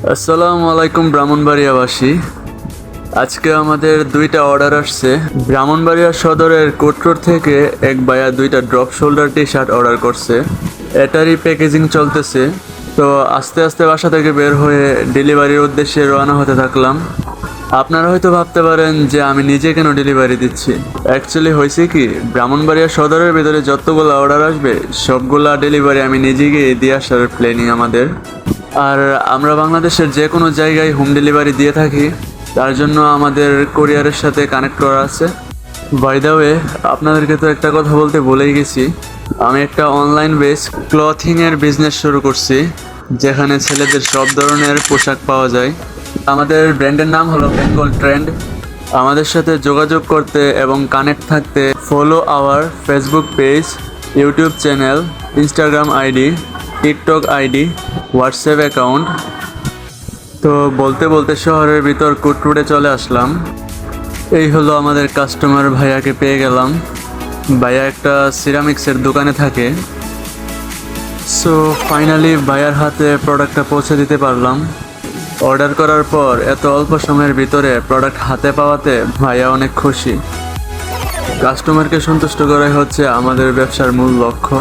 আসসালামু আলাইকুম ব্রাহ্মণবাড়িয়াবাসী। আজকে আমাদের দুইটা অর্ডার আসছে। ব্রাহ্মণবাড়িয়া সদরের কোটরোড থেকে এক ভাইয়া দুইটা drop shoulder T shirt order করছে। এটারই প্যাকেজিং চলতেছে। তো আস্তে আস্তে বাসা থেকে বের হয়ে ডেলিভারির উদ্দেশ্যে রওনা হতে থাকলাম। আপনারা হয়তো ভাবতে পারেন যে আমি নিজে কেন ডেলিভারি দিচ্ছি। অ্যাকচুয়ালি হয়েছে কি, ব্রাহ্মণবাড়িয়া সদরের ভিতরে যতগুলো অর্ডার আসবে সবগুলা ডেলিভারি আমি নিজে গিয়ে দিয়ে আসার প্ল্যানিং আমাদের। আর আমরা বাংলাদেশের যে কোনো জায়গায় হোম ডেলিভারি দিয়ে থাকি, তার জন্য আমাদের কোরিয়ারের সাথে কানেক্ট করা আছে। বাই দ্য ওয়ে, আপনাদেরকে তো একটা কথা বলতে ভুলেই গেছি, আমি একটা অনলাইন বেস ক্লথিংয়ের বিজনেস শুরু করছি, যেখানে ছেলেদের সব ধরনের পোশাক পাওয়া যায়। আমাদের ব্র্যান্ডের নাম হলো বেঙ্গল ট্রেন্ড। আমাদের সাথে যোগাযোগ করতে এবং কানেক্ট থাকতে follow our Facebook page, YouTube channel, Instagram ID, TikTok ID, WhatsApp account. তো বলতে বলতে শহরের ভিতর কোটরোডে চলে আসলাম। এই হলো আমাদের কাস্টমার ভাইয়াকে পেয়ে গেলাম। ভাইয়া একটা সিরামিক্সের দোকানে থাকে। সো ফাইনালি ভাইয়ার হাতে প্রোডাক্টটা পৌঁছে দিতে পারলাম। অর্ডার করার পর এত অল্প সময়ের ভিতরে প্রোডাক্ট হাতে পাওয়াতে ভাইয়া অনেক খুশি। কাস্টমারকে সন্তুষ্ট করাই হচ্ছে আমাদের ব্যবসার মূল লক্ষ্য।